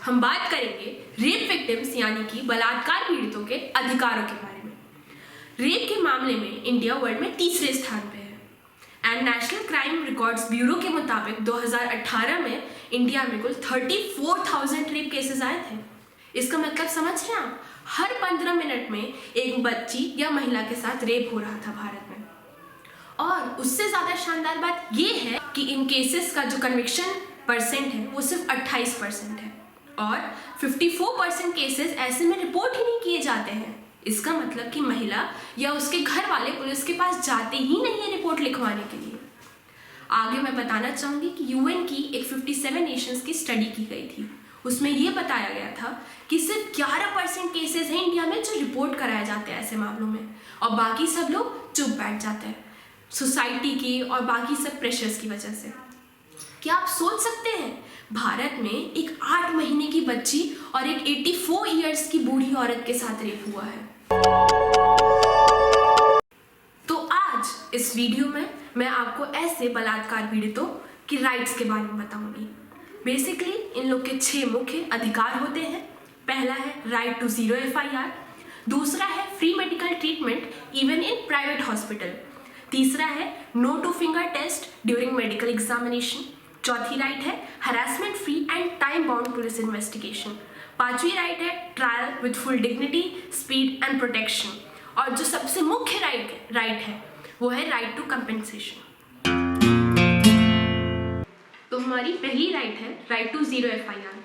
हम बात करेंगे रेप विक्टिम्स यानी कि बलात्कार पीड़ितों के अधिकारों के बारे में। रेप के मामले में इंडिया वर्ल्ड में तीसरे स्थान पे है and national crime records bureau के मुताबिक 2018 में इंडिया में कुल 34,000 रेप केसेस आए थे। इसका मतलब समझ रहे हैं आप, हर 15 मिनट में एक बच्ची या महिला के साथ रेप हो रहा था भारत में। और उससे ज़्यादा शानदार बात ये है कि इन केसेस का जो कन्विक्शन परसेंट है वो सिर्फ 28% है और 54% केसेस ऐसे में रिपोर्ट ही नहीं किए जाते हैं। इसका मतलब कि महिला या उसके घर वाले पुलिस के पास जाते ही नहीं है रिपोर्ट लिखवाने के लिए। आगे मैं बताना चाहूँगी कि यूएन की एक 57 नेशंस की स्टडी की गई थी। उसमें ये बताया गया था कि सिर्फ 11% केसेस हैं इंडिया में जो रिपोर्ट कराए जाते हैं ऐसे मामलों में, और बाकी सब लोग चुप बैठ जाते हैं सोसाइटी की और बाकी सब प्रेशर्स की वजह से। क्या आप सोच सकते हैं, भारत में एक 8 महीने की बच्ची और एक 84 ईयर्स की बूढ़ी औरत के साथ रेप हुआ है। तो आज इस वीडियो में मैं आपको ऐसे बलात्कार पीड़ितों की राइट्स के बारे में बताऊंगी। बेसिकली इन लोग के 6 मुख्य अधिकार होते हैं। पहला है राइट टू जीरो FIR, दूसरा है free medical treatment even in private hospital, तीसरा है no two finger test during medical examination, चौथी राइट है harassment free and time bound police investigation, पांचवी राइट है trial with full dignity speed and protection, और जो सबसे मुख्य राइट है वो है राइट टू कंपेंसेशन। तो हमारी पहली राइट है राइट टू जीरो FIR।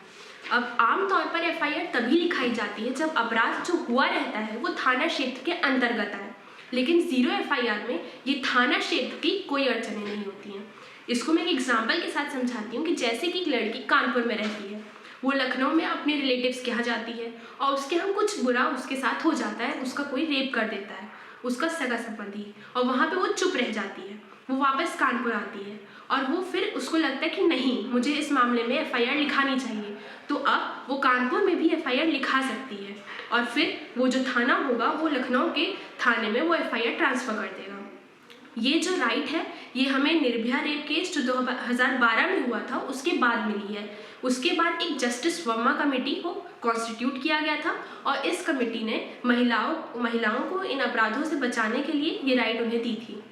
अब आमतौर पर FIR तभी लिखाई जाती है जब अपराध जो हुआ रहता है वो थाना क्षेत्र के अंतर्गत आए, लेकिन जीरो FIR में ये थाना क्षेत्र की कोई अड़चनें नहीं होती हैं। इसको मैं एक एग्जाम्पल के साथ समझाती हूँ कि जैसे कि एक लड़की कानपुर में रहती है, वो लखनऊ में अपने रिलेटिव्स के यहाँ जाती है और उसके यहाँ कुछ बुरा उसके साथ हो जाता है, उसका कोई रेप कर देता है, उसका सगा संबंधी, और वहाँ पे वो चुप रह जाती है। वो वापस कानपुर आती है और वो फिर उसको लगता है कि नहीं, मुझे इस मामले में FIR लिखानी चाहिए, तो अब वो कानपुर में भी FIR लिखा सकती है और फिर वो जो थाना होगा वो लखनऊ के थाने में वो FIR ट्रांसफ़र कर देगा। ये जो राइट है ये हमें निर्भया रेप केस जो 2012 में हुआ था उसके बाद मिली है। उसके बाद एक जस्टिस वर्मा कमेटी को कॉन्स्टिट्यूट किया गया था और इस कमेटी ने महिलाओं को इन अपराधों से बचाने के लिए ये राइट उन्हें दी थी।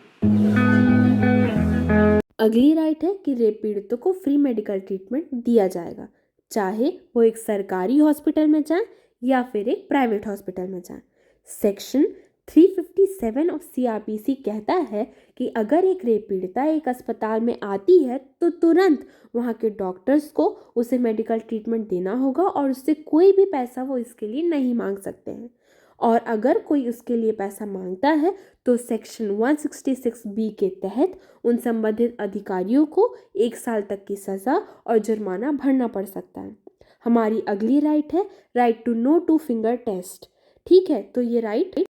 अगली राइट है कि रेप पीड़ितों को फ्री मेडिकल ट्रीटमेंट दिया जाएगा, चाहे वो एक सरकारी हॉस्पिटल में जाए या फिर एक प्राइवेट हॉस्पिटल में जाए। सेक्शन 357 ऑफ CRPC कहता है कि अगर एक रेप पीड़िता एक अस्पताल में आती है तो तुरंत वहाँ के डॉक्टर्स को उसे मेडिकल ट्रीटमेंट देना होगा और उससे कोई भी पैसा वो इसके लिए नहीं मांग सकते हैं। और अगर कोई उसके लिए पैसा मांगता है तो सेक्शन 166B के तहत उन संबंधित अधिकारियों को 1 साल तक की सज़ा और जुर्माना भरना पड़ सकता है। हमारी अगली राइट है right to know two finger test. ठीक है, तो ये राइट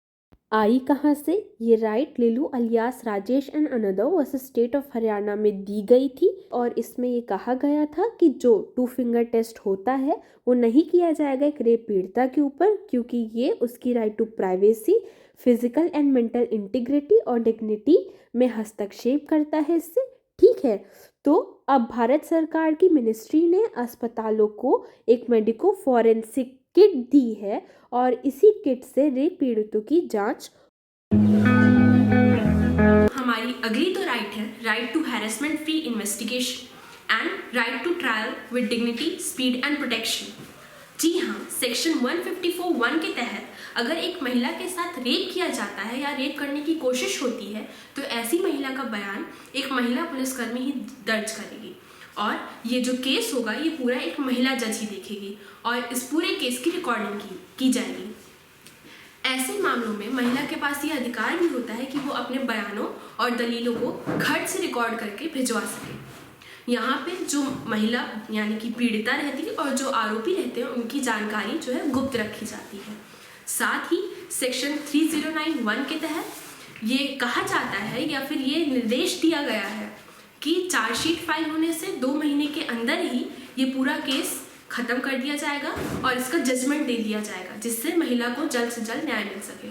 आई कहाँ से? ये right Lillu alias Rajesh and another versus state of Haryana में दी गई थी और इसमें ये कहा गया था कि जो 2 फिंगर टेस्ट होता है वो नहीं किया जाएगा एक रेप पीड़िता के ऊपर, क्योंकि ये उसकी right to privacy, physical and mental integrity और डिग्निटी में हस्तक्षेप करता है इससे। ठीक है, तो अब भारत सरकार की मिनिस्ट्री ने अस्पतालों को एक मेडिको फॉरेंसिक किट दी है और इसी किट से रेप पीड़ितों की जांच। हमारी अगली तो राइट है right to harassment free investigation and right to trial with dignity speed and protection. जी हाँ, सेक्शन 154(1) के तहत अगर एक महिला के साथ रेप किया जाता है या रेप करने की कोशिश होती है तो ऐसी महिला का बयान एक महिला पुलिसकर्मी ही दर्ज करेगी और ये जो केस होगा ये पूरा एक महिला जज ही देखेगी और इस पूरे केस की रिकॉर्डिंग की जाएगी। ऐसे मामलों में महिला के पास ये अधिकार भी होता है कि वो अपने बयानों और दलीलों को खर्च से रिकॉर्ड करके भिजवा सके। यहाँ पे जो महिला यानी कि पीड़िता रहती है और जो आरोपी रहते हैं उनकी जानकारी जो है गुप्त रखी जाती है। साथ ही सेक्शन 3091 के तहत ये कहा जाता है या फिर ये निर्देश दिया गया है कि चार्जशीट फाइल होने से 2 महीने के अंदर ही ये पूरा केस खत्म कर दिया जाएगा और इसका जजमेंट दे दिया जाएगा, जिससे महिला को जल्द से जल्द न्याय मिल सके।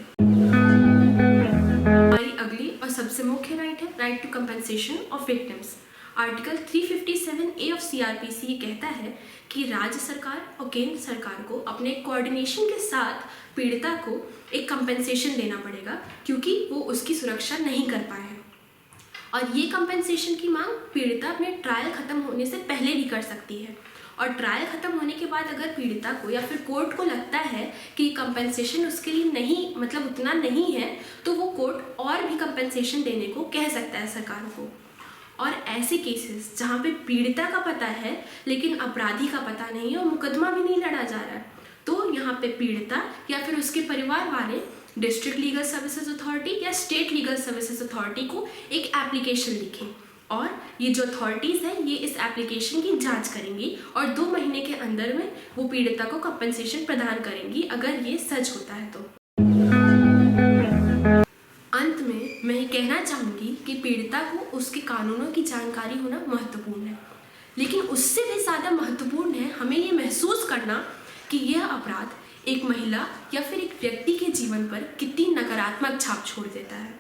हमारी अगली और सबसे मुख्य राइट है right to compensation of victims. Article 357A of CRPC ये कहता है कि राज्य सरकार और केंद्र सरकार को अपने कोऑर्डिनेशन के साथ पीड़िता को एक कंपेंसेशन देना पड़ेगा क्योंकि वो उसकी सुरक्षा नहीं कर पाए हैं। और ये कंपेंसेशन की मांग पीड़िता अपने ट्रायल ख़त्म होने से पहले भी कर सकती है। और ट्रायल ख़त्म होने के बाद अगर पीड़िता को या फिर कोर्ट को लगता है कि कंपेंसेशन उसके लिए नहीं मतलब उतना नहीं है, तो वो कोर्ट और भी कंपेंसेशन देने को कह सकता है सरकार को। और ऐसे केसेस जहाँ पे पीड़िता का पता है लेकिन अपराधी का पता नहीं है और मुकदमा भी नहीं लड़ा जा रहा है, तो यहाँ पे पीड़िता या फिर उसके परिवार वाले डिस्ट्रिक्ट लीगल सर्विसेज अथॉरिटी या स्टेट लीगल सर्विसेज अथॉरिटी को एक एप्लीकेशन लिखें और ये जो अथॉरिटीज़ हैं ये इस एप्लीकेशन की जांच करेंगी और 2 महीने के अंदर में वो पीड़िता को कंपनसेशन प्रदान करेंगी अगर ये सच होता है तो। अंत में मैं ये कहना चाहूँगी कि पीड़िता को उसके कानूनों की जानकारी होना महत्वपूर्ण है, लेकिन उससे भी ज़्यादा महत्वपूर्ण है हमें ये महसूस करना कि यह अपराध एक महिला या फिर एक व्यक्ति के जीवन पर कितनी नकारात्मक छाप छोड़ देता है।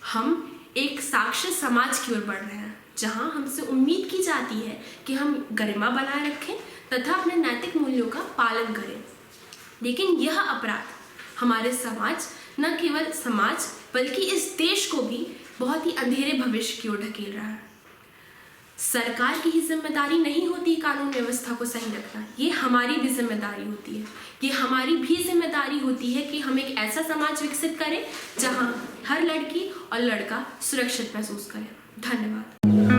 हम एक साक्षर समाज की ओर बढ़ रहे हैं जहां हमसे उम्मीद की जाती है कि हम गरिमा बनाए रखें तथा अपने नैतिक मूल्यों का पालन करें, लेकिन यह अपराध हमारे समाज, न केवल समाज बल्कि इस देश को भी बहुत ही अंधेरे भविष्य की ओर ढकेल रहा है। सरकार की ही जिम्मेदारी नहीं होती कानून व्यवस्था को सही रखना, ये हमारी भी जिम्मेदारी होती है। ये हमारी भी जिम्मेदारी होती है कि हम एक ऐसा समाज विकसित करें जहां हर लड़की और लड़का सुरक्षित महसूस करें। धन्यवाद।